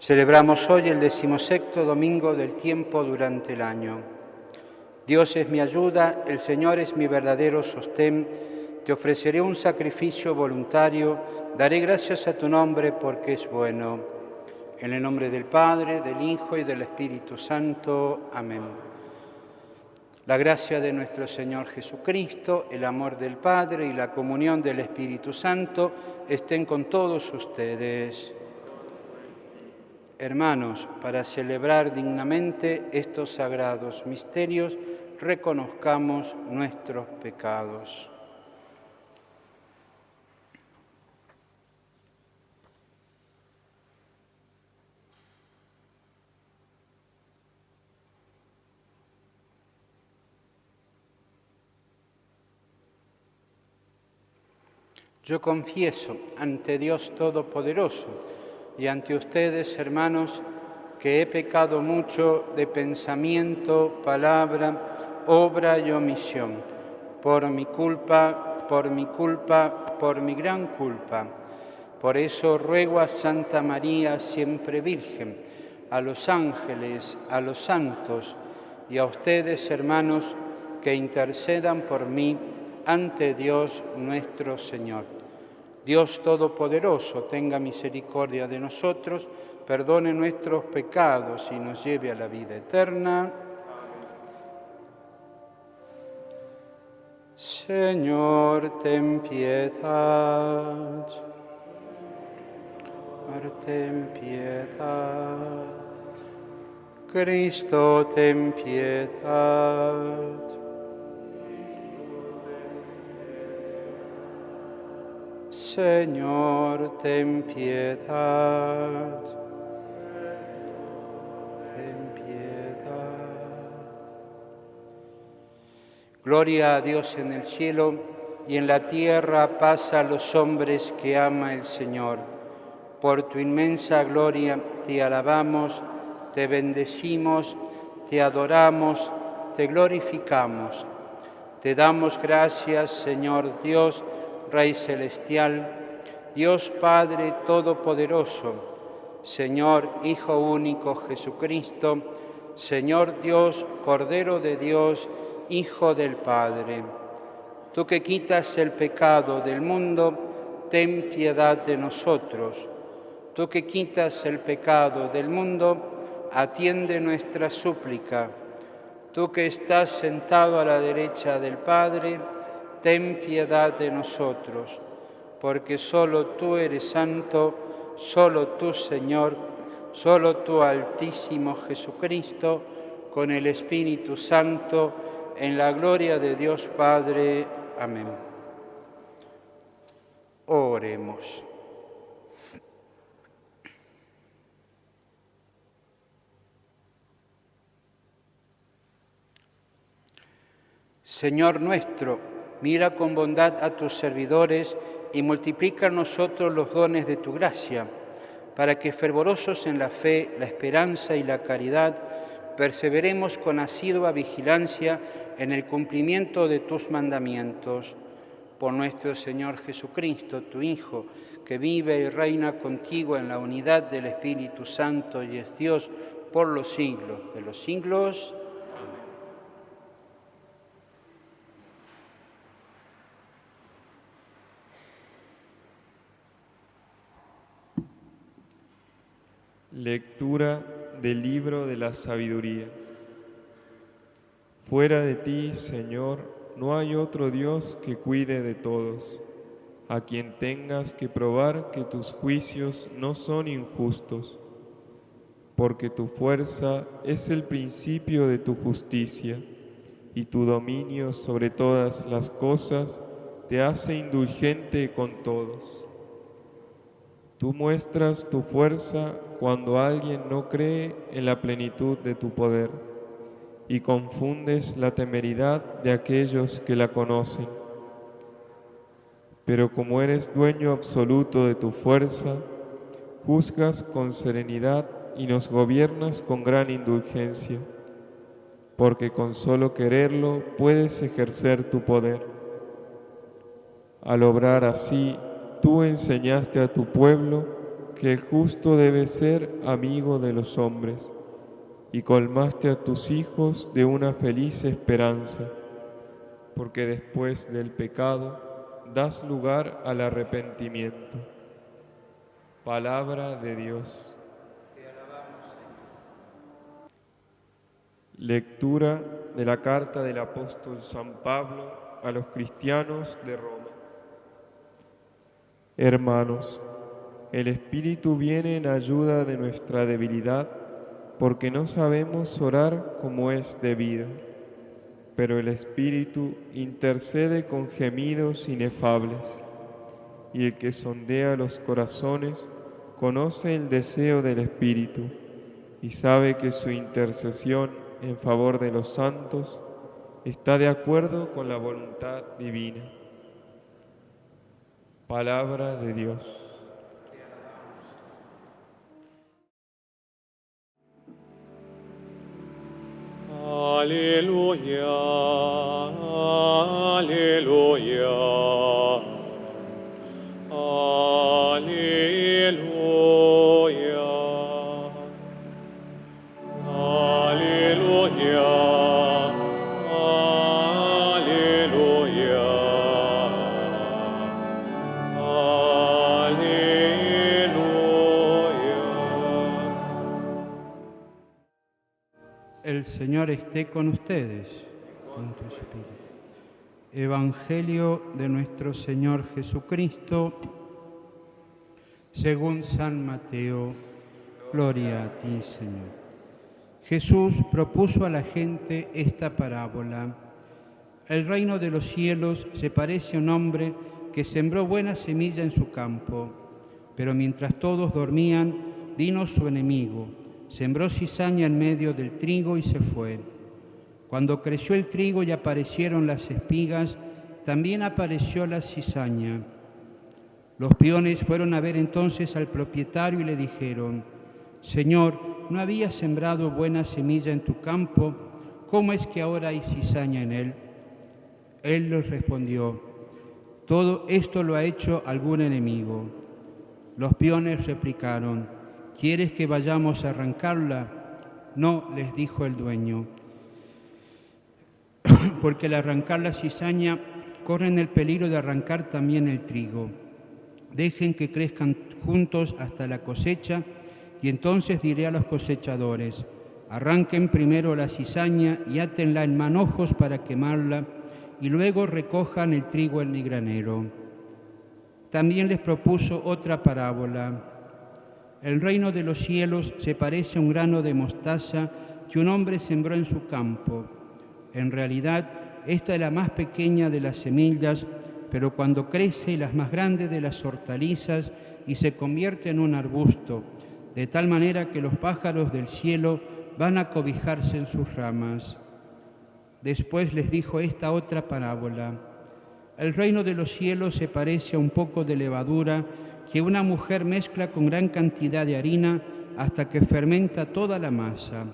Celebramos hoy el 16º domingo del tiempo durante el año. Dios es mi ayuda, el Señor es mi verdadero sostén. Te ofreceré un sacrificio voluntario, daré gracias a tu nombre porque es bueno. En el nombre del Padre, del Hijo y del Espíritu Santo. Amén. La gracia de nuestro Señor Jesucristo, el amor del Padre y la comunión del Espíritu Santo estén con todos ustedes. Hermanos, para celebrar dignamente estos sagrados misterios, reconozcamos nuestros pecados. Yo confieso ante Dios Todopoderoso y ante ustedes, hermanos, que he pecado mucho de pensamiento, palabra, obra y omisión, por mi culpa, por mi gran culpa. Por eso ruego a Santa María, siempre Virgen, a los ángeles, a los santos y a ustedes, hermanos, que intercedan por mí ante Dios nuestro Señor. Dios Todopoderoso, tenga misericordia de nosotros, perdone nuestros pecados y nos lleve a la vida eterna. Señor, ten piedad. Señor, ten piedad. Cristo, ten piedad. Señor, ten piedad. Ten piedad. Gloria a Dios en el cielo y en la tierra paz a los hombres que ama el Señor. Por tu inmensa gloria te alabamos, te bendecimos, te adoramos, te glorificamos. Te damos gracias, Señor Dios, Rey celestial, Dios Padre Todopoderoso, Señor Hijo único Jesucristo, Señor Dios, Cordero de Dios, Hijo del Padre. Tú que quitas el pecado del mundo, ten piedad de nosotros. Tú que quitas el pecado del mundo, atiende nuestra súplica. Tú que estás sentado a la derecha del Padre, ten piedad de nosotros, porque solo tú eres santo, solo tú, Señor, solo tú, Altísimo Jesucristo, con el Espíritu Santo, en la gloria de Dios Padre. Amén. Oremos. Señor nuestro, mira con bondad a tus servidores y multiplica en nosotros los dones de tu gracia, para que fervorosos en la fe, la esperanza y la caridad, perseveremos con asidua vigilancia en el cumplimiento de tus mandamientos. Por nuestro Señor Jesucristo, tu Hijo, que vive y reina contigo en la unidad del Espíritu Santo y es Dios por los siglos de los siglos. Lectura del libro de la sabiduría. Fuera de ti, Señor, no hay otro Dios que cuide de todos, a quien tengas que probar que tus juicios no son injustos, porque tu fuerza es el principio de tu justicia, y tu dominio sobre todas las cosas te hace indulgente con todos. Tú muestras tu fuerza cuando alguien no cree en la plenitud de tu poder y confundes la temeridad de aquellos que la conocen. Pero como eres dueño absoluto de tu fuerza, juzgas con serenidad y nos gobiernas con gran indulgencia, porque con solo quererlo puedes ejercer tu poder. Al obrar así, tú enseñaste a tu pueblo que el justo debe ser amigo de los hombres, y colmaste a tus hijos de una feliz esperanza, porque después del pecado das lugar al arrepentimiento. Palabra de Dios. Te alabamos, Señor. Lectura de la carta del apóstol San Pablo a los cristianos de Roma. Hermanos, el Espíritu viene en ayuda de nuestra debilidad, porque no sabemos orar como es debido, pero el Espíritu intercede con gemidos inefables, y el que sondea los corazones conoce el deseo del Espíritu, y sabe que su intercesión en favor de los santos está de acuerdo con la voluntad divina. Palabra de Dios. Aleluya, aleluya, aleluya, aleluya, aleluya, aleluya. El Señor esté con ustedes, con tu espíritu. Evangelio de nuestro Señor Jesucristo, según San Mateo. Gloria a ti, Señor. Jesús propuso a la gente esta parábola. El reino de los cielos se parece a un hombre que sembró buena semilla en su campo, pero mientras todos dormían, vino su enemigo. Sembró cizaña en medio del trigo y se fue. Cuando creció el trigo y aparecieron las espigas, también apareció la cizaña. Los peones fueron a ver entonces al propietario y le dijeron: Señor, ¿no habías sembrado buena semilla en tu campo? ¿Cómo es que ahora hay cizaña en él? Él les respondió: todo esto lo ha hecho algún enemigo. Los peones replicaron: ¿quieres que vayamos a arrancarla? No, les dijo el dueño, porque al arrancar la cizaña corren el peligro de arrancar también el trigo. Dejen que crezcan juntos hasta la cosecha, y entonces diré a los cosechadores: arranquen primero la cizaña y átenla en manojos para quemarla, y luego recojan el trigo en mi granero. También les propuso otra parábola. El reino de los cielos se parece a un grano de mostaza que un hombre sembró en su campo. En realidad, esta es la más pequeña de las semillas, pero cuando crece, la más grande de las hortalizas y se convierte en un arbusto, de tal manera que los pájaros del cielo van a cobijarse en sus ramas. Después les dijo esta otra parábola. El reino de los cielos se parece a un poco de levadura que una mujer mezcla con gran cantidad de harina hasta que fermenta toda la masa.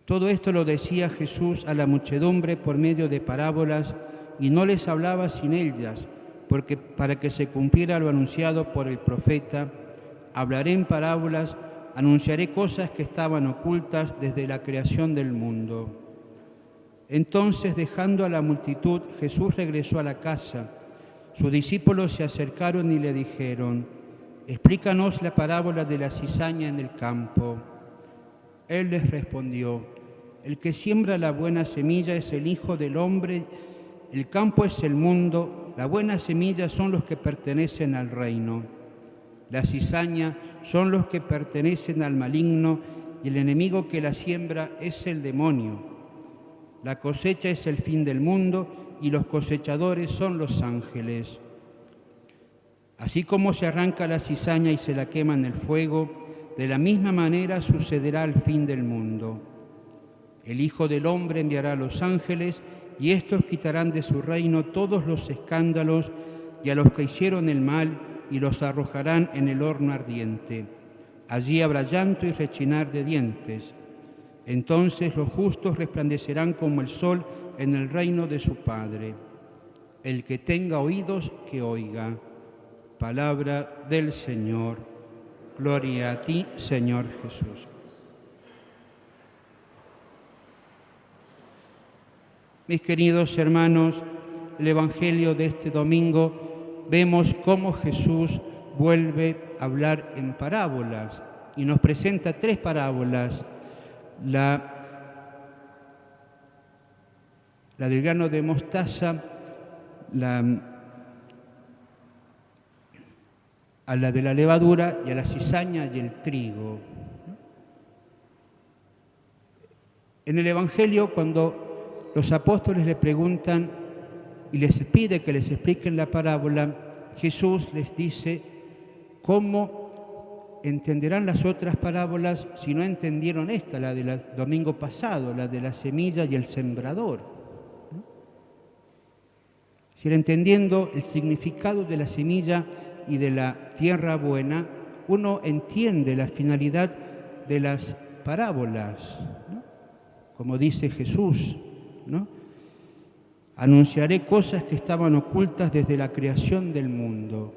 Todo esto lo decía Jesús a la muchedumbre por medio de parábolas, y no les hablaba sin ellas, porque para que se cumpliera lo anunciado por el profeta: hablaré en parábolas, anunciaré cosas que estaban ocultas desde la creación del mundo. Entonces, dejando a la multitud, Jesús regresó a la casa. Sus discípulos se acercaron y le dijeron: explícanos la parábola de la cizaña en el campo. Él les respondió: el que siembra la buena semilla es el Hijo del Hombre, el campo es el mundo, la buena semilla son los que pertenecen al reino. La cizaña son los que pertenecen al maligno, y el enemigo que la siembra es el demonio. La cosecha es el fin del mundo, y los cosechadores son los ángeles. Así como se arranca la cizaña y se la quema en el fuego, de la misma manera sucederá al fin del mundo. El Hijo del Hombre enviará a los ángeles, y estos quitarán de su reino todos los escándalos y a los que hicieron el mal, y los arrojarán en el horno ardiente. Allí habrá llanto y rechinar de dientes. Entonces los justos resplandecerán como el sol en el reino de su Padre. El que tenga oídos, que oiga. Palabra del Señor. Gloria a ti, Señor Jesús. Mis queridos hermanos, el Evangelio de este domingo vemos cómo Jesús vuelve a hablar en parábolas y nos presenta 3 parábolas. La del grano de mostaza, a la de la levadura y a la cizaña y el trigo. En el Evangelio, cuando los apóstoles le preguntan y les pide que les expliquen la parábola, Jesús les dice: ¿cómo entenderán las otras parábolas si no entendieron esta, la del domingo pasado, la de la semilla y el sembrador? Si entendiendo el significado de la semilla y de la tierra buena, uno entiende la finalidad de las parábolas, ¿no? Como dice Jesús, ¿no? Anunciaré cosas que estaban ocultas desde la creación del mundo.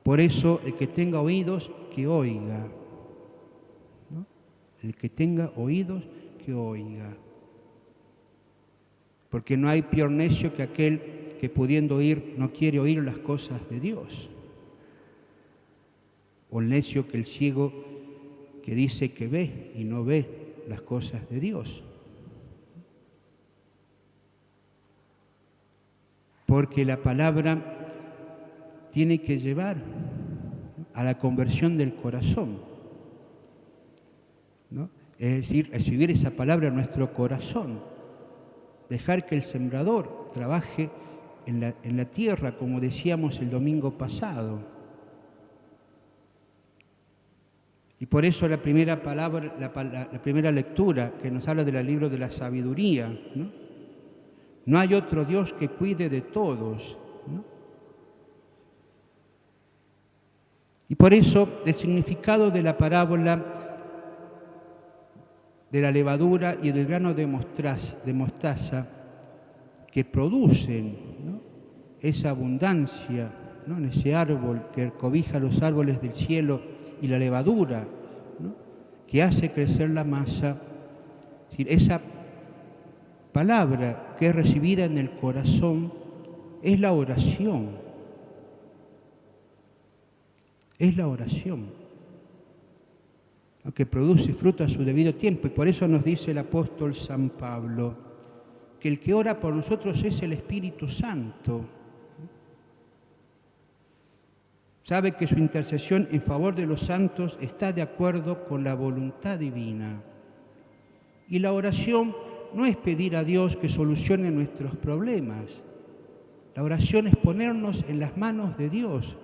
Por eso, el que tenga oídos, que oiga, ¿no? El que tenga oídos, que oiga. Porque no hay peor necio que aquel que pudiendo oír no quiere oír las cosas de Dios. O el necio que el ciego que dice que ve y no ve las cosas de Dios. Porque la palabra tiene que llevar a la conversión del corazón, ¿no? Es decir, recibir esa palabra en nuestro corazón. Dejar que el sembrador trabaje en la tierra, como decíamos el domingo pasado. Y por eso la primera palabra, la primera lectura que nos habla del libro de la sabiduría, ¿no? No hay otro Dios que cuide de todos, ¿no? Y por eso el significado de la parábola de la levadura y del grano de mostaza que producen, ¿no?, esa abundancia, ¿no?, en ese árbol que cobija los árboles del cielo, y la levadura, ¿no?, que hace crecer la masa. Es decir, esa palabra que es recibida en el corazón es la oración. Es la oración, que produce fruto a su debido tiempo. Y por eso nos dice el apóstol San Pablo que el que ora por nosotros es el Espíritu Santo. Sabe que su intercesión en favor de los santos está de acuerdo con la voluntad divina. Y la oración no es pedir a Dios que solucione nuestros problemas. La oración es ponernos en las manos de Dios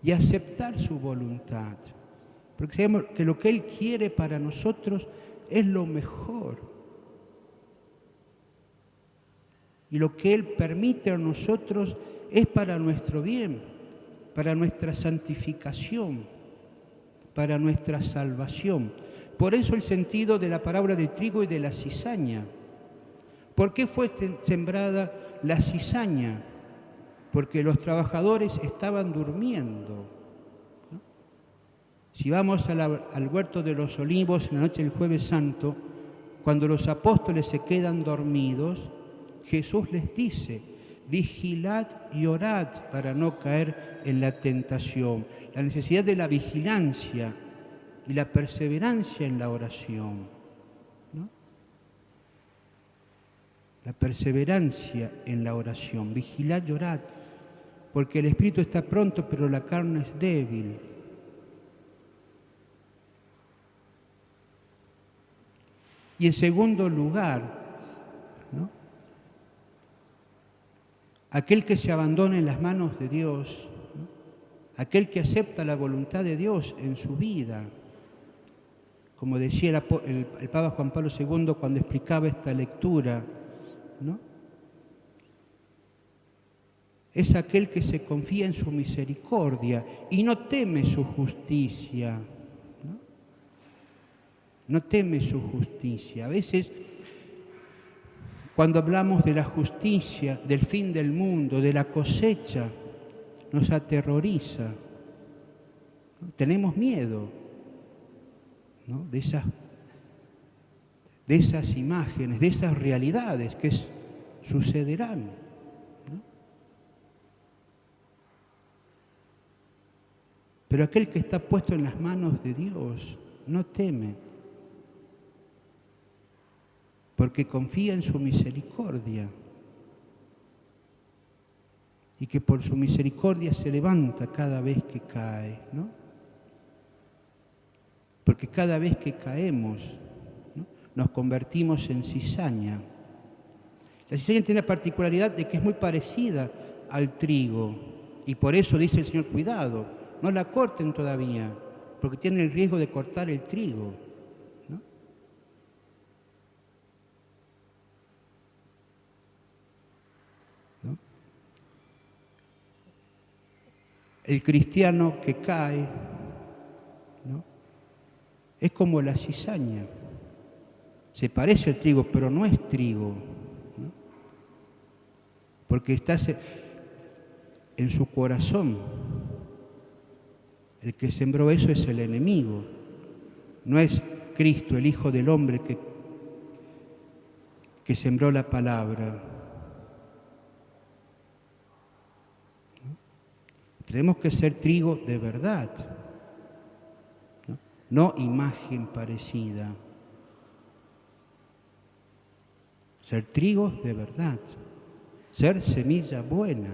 y aceptar su voluntad. Porque sabemos que lo que Él quiere para nosotros es lo mejor. Y lo que Él permite a nosotros es para nuestro bien, para nuestra santificación, para nuestra salvación. Por eso el sentido de la parábola del trigo y de la cizaña. ¿Por qué fue sembrada la cizaña? Porque los trabajadores estaban durmiendo. Si vamos al huerto de los olivos en la noche del Jueves Santo, cuando los apóstoles se quedan dormidos, Jesús les dice: vigilad y orad para no caer en la tentación. La necesidad de la vigilancia y la perseverancia en la oración, ¿no? La perseverancia en la oración. Vigilad y orad, porque el espíritu está pronto, pero la carne es débil. Y en segundo lugar, ¿no?, aquel que se abandona en las manos de Dios, ¿no?, aquel que acepta la voluntad de Dios en su vida, como decía el Papa Juan Pablo II cuando explicaba esta lectura, ¿no?, es aquel que se confía en su misericordia y no teme su justicia. No teme su justicia. A veces, cuando hablamos de la justicia, del fin del mundo, de la cosecha, nos aterroriza, ¿no? Tenemos miedo, ¿no? de esas imágenes, de esas realidades que sucederán, ¿no? Pero aquel que está puesto en las manos de Dios no teme, porque confía en su misericordia y que por su misericordia se levanta cada vez que cae, ¿no? Porque cada vez que caemos, ¿no? Nos convertimos en cizaña. La cizaña tiene la particularidad de que es muy parecida al trigo y por eso dice el Señor, cuidado, no la corten todavía, porque tienen el riesgo de cortar el trigo, ¿no? ¿No? El cristiano que cae, ¿no? Es como la cizaña. Se parece al trigo, pero no es trigo, ¿no? Porque está en su corazón. El que sembró eso es el enemigo. No es Cristo, el Hijo del Hombre, que sembró la palabra. ¿No? Tenemos que ser trigo de verdad, no imagen parecida. Ser trigo de verdad, ser semilla buena.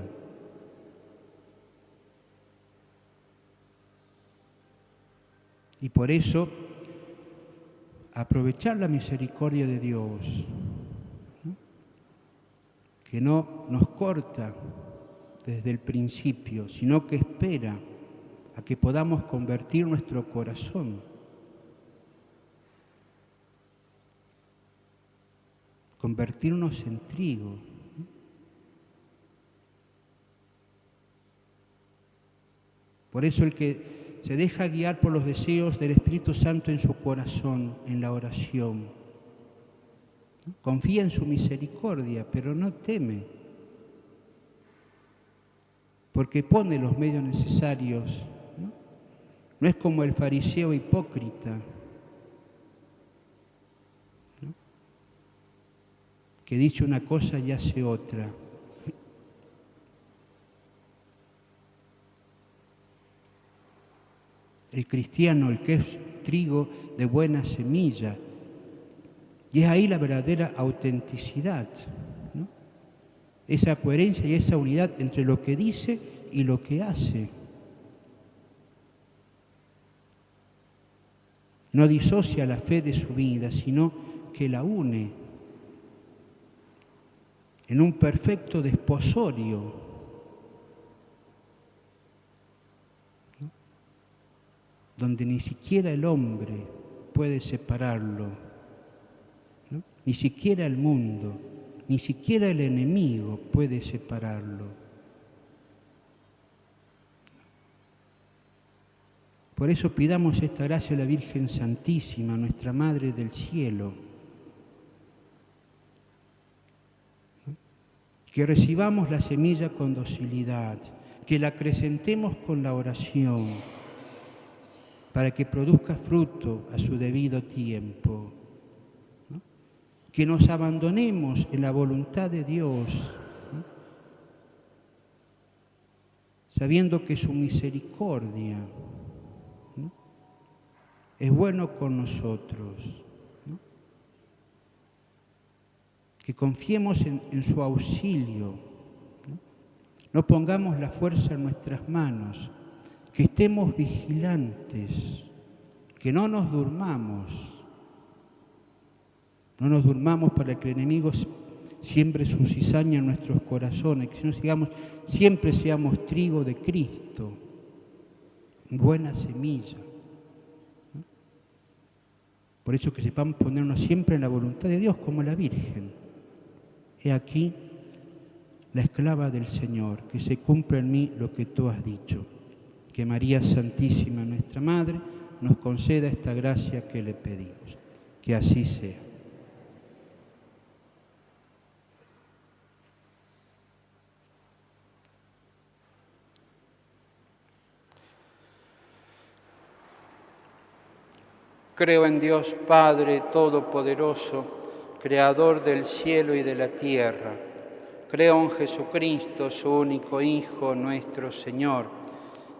Y por eso, aprovechar la misericordia de Dios, ¿no? Que no nos corta desde el principio, sino que espera a que podamos convertir nuestro corazón. Convertirnos en trigo. Por eso el que se deja guiar por los deseos del Espíritu Santo en su corazón, en la oración, ¿no? Confía en su misericordia, pero no teme, porque pone los medios necesarios, ¿no? No es como el fariseo hipócrita, ¿no? Que dice una cosa y hace otra. El cristiano, el que es trigo de buena semilla, y es ahí la verdadera autenticidad, ¿no? Esa coherencia y esa unidad entre lo que dice y lo que hace. No disocia la fe de su vida, sino que la une en un perfecto desposorio, ¿no? Donde ni siquiera el hombre puede separarlo, ¿no? Ni siquiera el mundo, ni siquiera el enemigo puede separarlo. Por eso pidamos esta gracia a la Virgen Santísima, nuestra Madre del Cielo, ¿no? Que recibamos la semilla con docilidad, que la acrecentemos con la oración, para que produzca fruto a su debido tiempo, ¿no? Que nos abandonemos en la voluntad de Dios, ¿no? Sabiendo que su misericordia, ¿no? Es bueno con nosotros, ¿no? Que confiemos en su auxilio, ¿no? No pongamos la fuerza en nuestras manos, que estemos vigilantes, que no nos durmamos para que el enemigo siembre su cizaña en nuestros corazones, que siempre seamos trigo de Cristo, buena semilla, ¿no? Por eso que sepamos ponernos siempre en la voluntad de Dios como la Virgen. He aquí la esclava del Señor, que se cumpla en mí lo que tú has dicho. Que María Santísima, nuestra Madre, nos conceda esta gracia que le pedimos. Que así sea. Creo en Dios Padre Todopoderoso, Creador del cielo y de la tierra. Creo en Jesucristo, su único Hijo, nuestro Señor,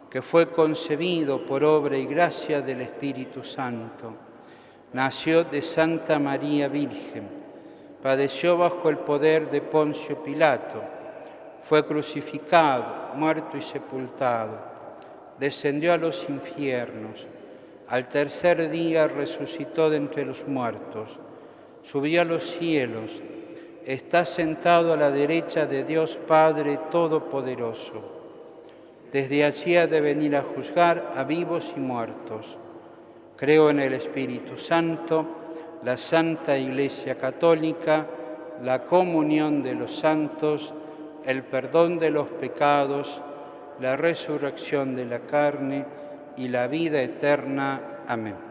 que fue concebido por obra y gracia del Espíritu Santo. Nació de Santa María Virgen, padeció bajo el poder de Poncio Pilato, fue crucificado, muerto y sepultado, descendió a los infiernos, al tercer día resucitó de entre los muertos, subió a los cielos, está sentado a la derecha de Dios Padre Todopoderoso. Desde allí ha de venir a juzgar a vivos y muertos. Creo en el Espíritu Santo, la Santa Iglesia Católica, la comunión de los santos, el perdón de los pecados, la resurrección de la carne y la vida eterna. Amén.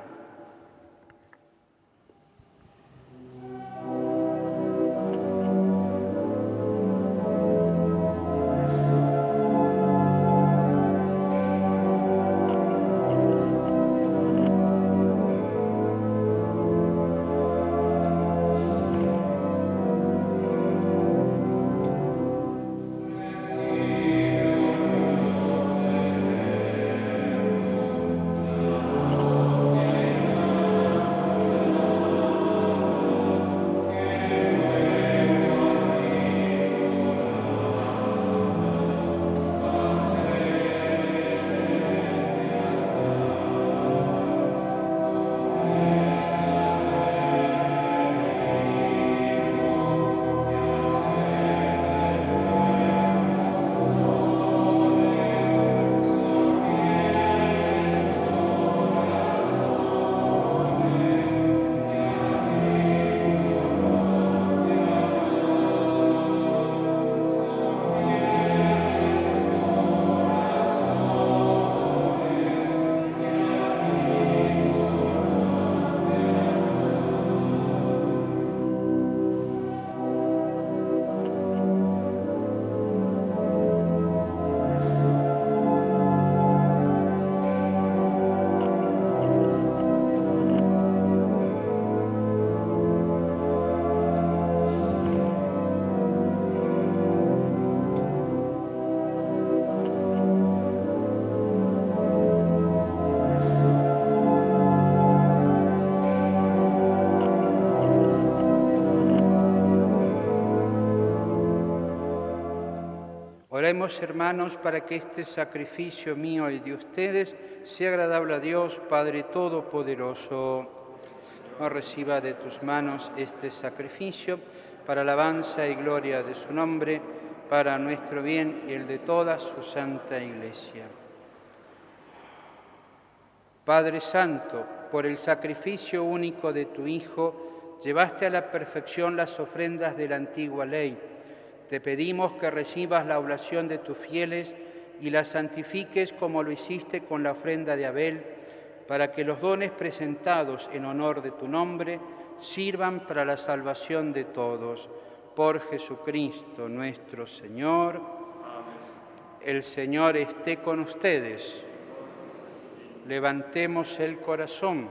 Oremos, hermanos, para que este sacrificio mío y de ustedes sea agradable a Dios, Padre Todopoderoso. No reciba de tus manos este sacrificio para alabanza y gloria de su nombre, para nuestro bien y el de toda su santa Iglesia. Padre Santo, por el sacrificio único de tu Hijo, llevaste a la perfección las ofrendas de la antigua ley. Te pedimos que recibas la oblación de tus fieles y la santifiques como lo hiciste con la ofrenda de Abel, para que los dones presentados en honor de tu nombre sirvan para la salvación de todos. Por Jesucristo nuestro Señor. Amén. El Señor esté con ustedes. Levantemos el corazón.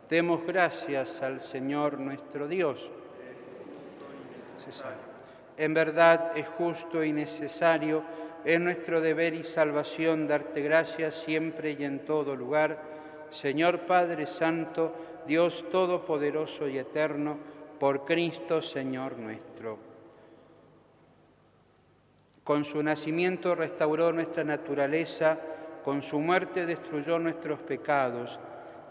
Demos gracias al Señor nuestro Dios. En verdad es justo y necesario, es nuestro deber y salvación darte gracias siempre y en todo lugar, Señor Padre Santo, Dios Todopoderoso y Eterno, por Cristo Señor nuestro. Con su nacimiento restauró nuestra naturaleza, con su muerte destruyó nuestros pecados,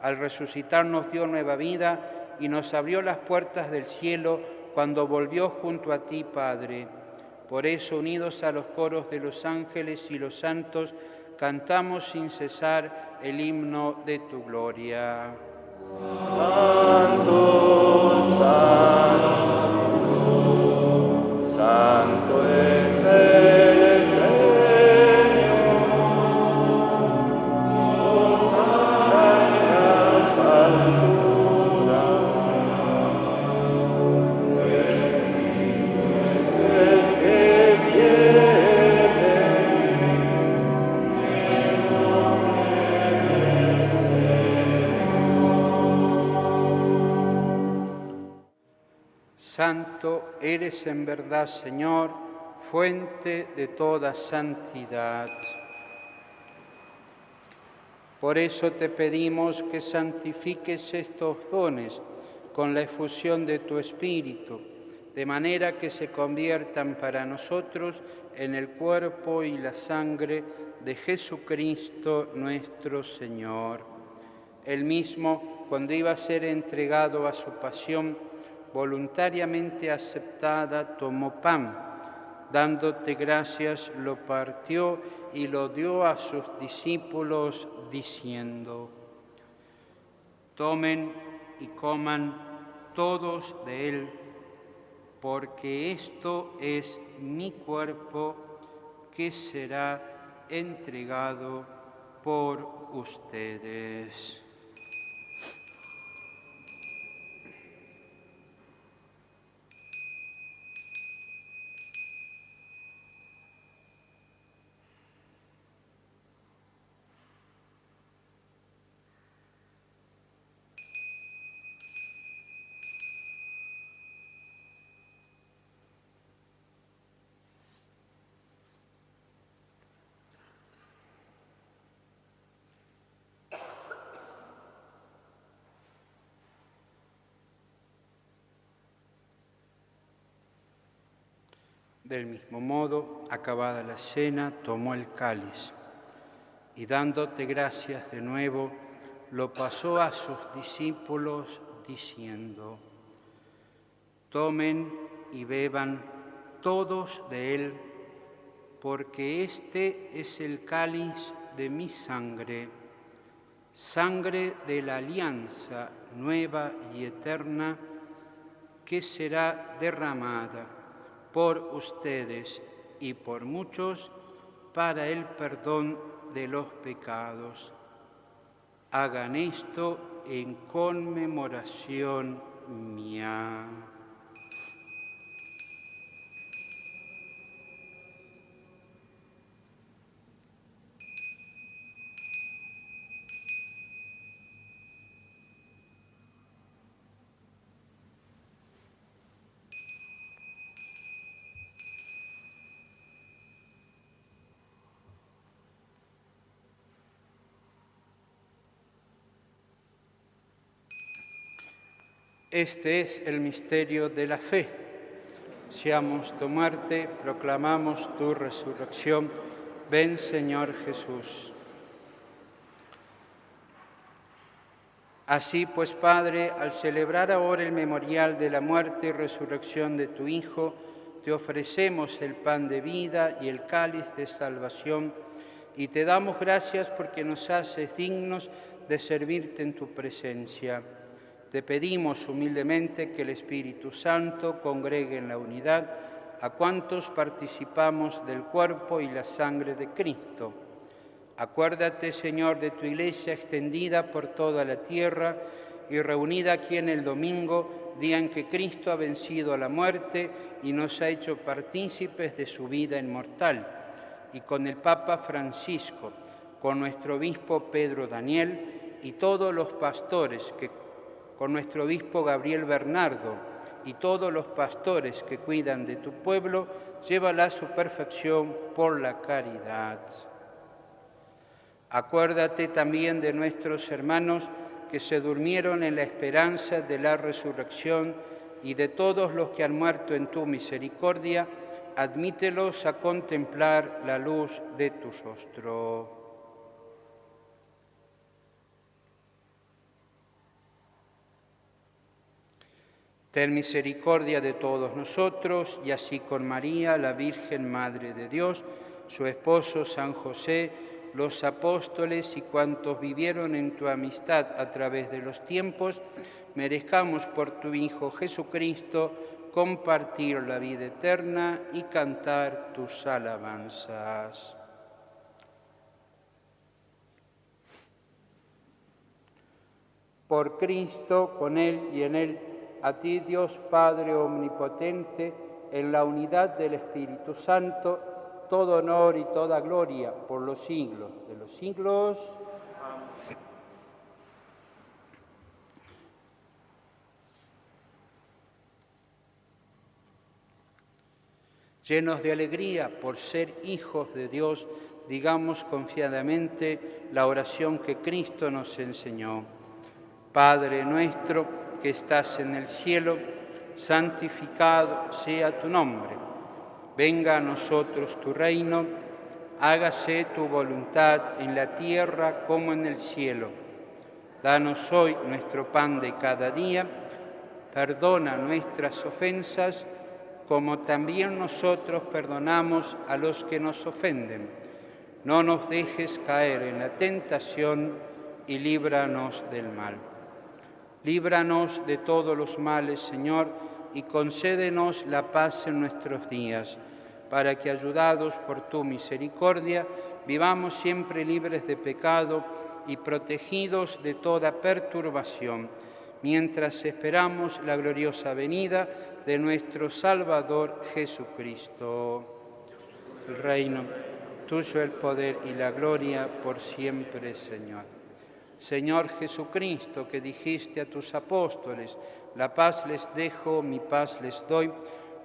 al resucitar nos dio nueva vida y nos abrió las puertas del cielo cuando volvió junto a ti, Padre. Por eso, unidos a los coros de los ángeles y los santos, cantamos sin cesar el himno de tu gloria. Santo, santo, santo es el Señor. Hosana en las alturas. Santo eres en verdad, Señor, fuente de toda santidad. Por eso te pedimos que santifiques estos dones con la efusión de tu Espíritu, de manera que se conviertan para nosotros en el cuerpo y la sangre de Jesucristo nuestro Señor. Él mismo, cuando iba a ser entregado a su pasión, voluntariamente aceptada, tomó pan, dándote gracias, lo partió y lo dio a sus discípulos, diciendo: tomen y coman todos de él, porque esto es mi cuerpo que será entregado por ustedes. Del mismo modo, acabada la cena, tomó el cáliz y dándote gracias de nuevo, lo pasó a sus discípulos diciendo: tomen y beban todos de él, porque este es el cáliz de mi sangre, sangre de la alianza nueva y eterna, que será derramada por ustedes y por muchos para el perdón de los pecados. Hagan esto en conmemoración mía. Este es el misterio de la fe. Anunciamos tu muerte, proclamamos tu resurrección. Ven, Señor Jesús. Así pues, Padre, al celebrar ahora el memorial de la muerte y resurrección de tu Hijo, te ofrecemos el pan de vida y el cáliz de salvación, y te damos gracias porque nos haces dignos de servirte en tu presencia. Te pedimos humildemente que el Espíritu Santo congregue en la unidad a cuantos participamos del cuerpo y la sangre de Cristo. Acuérdate, Señor, de tu Iglesia extendida por toda la tierra y reunida aquí en el domingo, día en que Cristo ha vencido a la muerte y nos ha hecho partícipes de su vida inmortal. Y con el Papa Francisco, con nuestro obispo Pedro Daniel y todos los pastores con nuestro obispo Gabriel Bernardo y todos los pastores que cuidan de tu pueblo, llévala a su perfección por la caridad. Acuérdate también de nuestros hermanos que se durmieron en la esperanza de la resurrección y de todos los que han muerto en tu misericordia, admítelos a contemplar la luz de tu rostro. Ten misericordia de todos nosotros, y así con María, la Virgen Madre de Dios, su esposo San José, los apóstoles y cuantos vivieron en tu amistad a través de los tiempos, merezcamos por tu Hijo Jesucristo compartir la vida eterna y cantar tus alabanzas. Por Cristo, con Él y en Él, a ti, Dios Padre Omnipotente, en la unidad del Espíritu Santo, todo honor y toda gloria por los siglos de los siglos. Amén. Llenos de alegría por ser hijos de Dios, digamos confiadamente la oración que Cristo nos enseñó. Padre nuestro que estás en el cielo, santificado sea tu nombre. Venga a nosotros tu reino, hágase tu voluntad en la tierra como en el cielo. Danos hoy nuestro pan de cada día, perdona nuestras ofensas, como también nosotros perdonamos a los que nos ofenden. No nos dejes caer en la tentación y líbranos del mal. Líbranos de todos los males, Señor, y concédenos la paz en nuestros días, para que, ayudados por tu misericordia, vivamos siempre libres de pecado y protegidos de toda perturbación, mientras esperamos la gloriosa venida de nuestro Salvador Jesucristo. El reino, tuyo el poder y la gloria por siempre, Señor. Señor Jesucristo, que dijiste a tus apóstoles, la paz les dejo, mi paz les doy,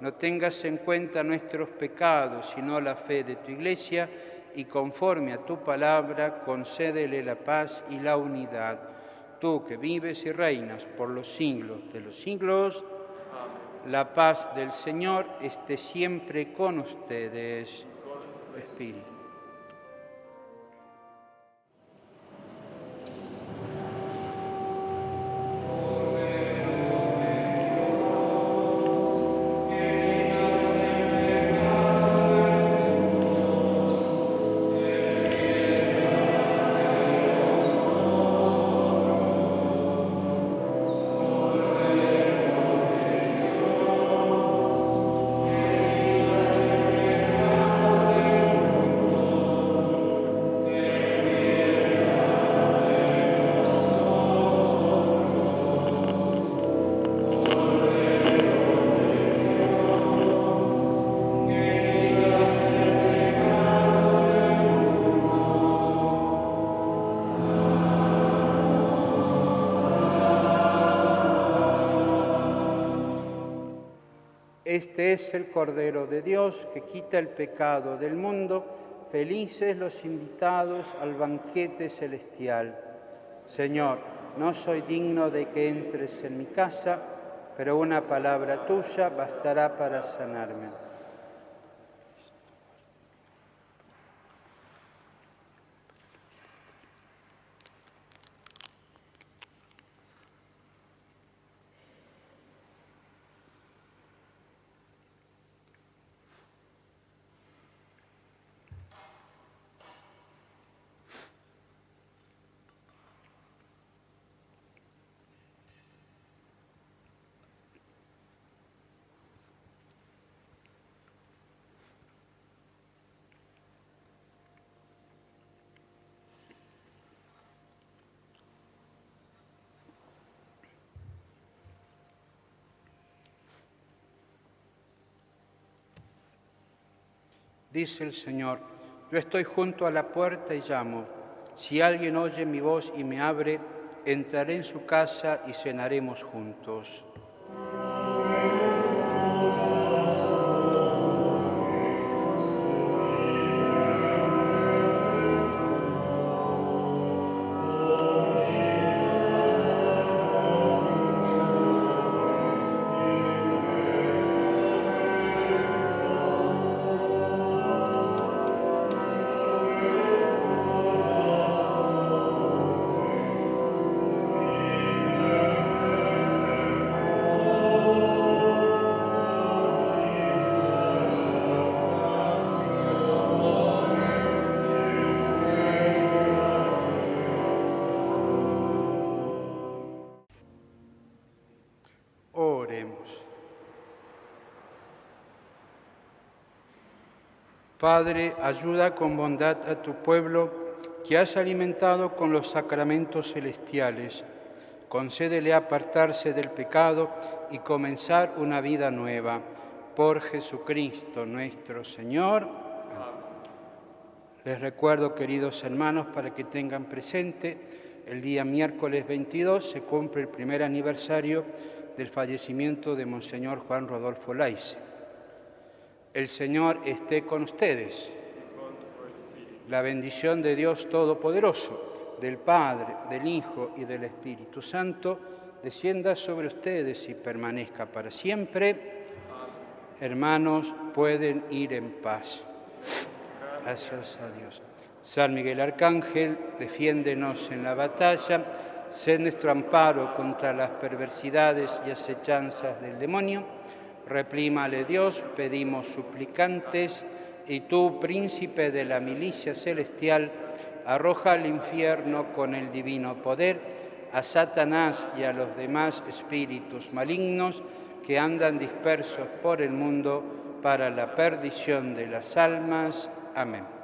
no tengas en cuenta nuestros pecados, sino la fe de tu Iglesia, y conforme a tu palabra, concédele la paz y la unidad. Tú que vives y reinas por los siglos de los siglos, la paz del Señor esté siempre con ustedes. Espíritu. Este es el Cordero de Dios que quita el pecado del mundo. Felices los invitados al banquete celestial. Señor, no soy digno de que entres en mi casa, pero una palabra tuya bastará para sanarme. Dice el Señor, yo estoy junto a la puerta y llamo. Si alguien oye mi voz y me abre, entraré en su casa y cenaremos juntos. Oremos. Padre, ayuda con bondad a tu pueblo que has alimentado con los sacramentos celestiales. Concédele apartarse del pecado y comenzar una vida nueva. Por Jesucristo nuestro Señor. Les recuerdo, queridos hermanos, para que tengan presente, el día miércoles 22 se cumple el primer aniversario del fallecimiento de Monseñor Juan Rodolfo Laice. El Señor esté con ustedes. La bendición de Dios Todopoderoso, del Padre, del Hijo y del Espíritu Santo, descienda sobre ustedes y permanezca para siempre. Hermanos, pueden ir en paz. Gracias a Dios. San Miguel Arcángel, defiéndenos en la batalla, sé nuestro amparo contra las perversidades y acechanzas del demonio. Reprímale Dios, pedimos suplicantes, y tú, príncipe de la milicia celestial, arroja al infierno con el divino poder a Satanás y a los demás espíritus malignos que andan dispersos por el mundo para la perdición de las almas. Amén.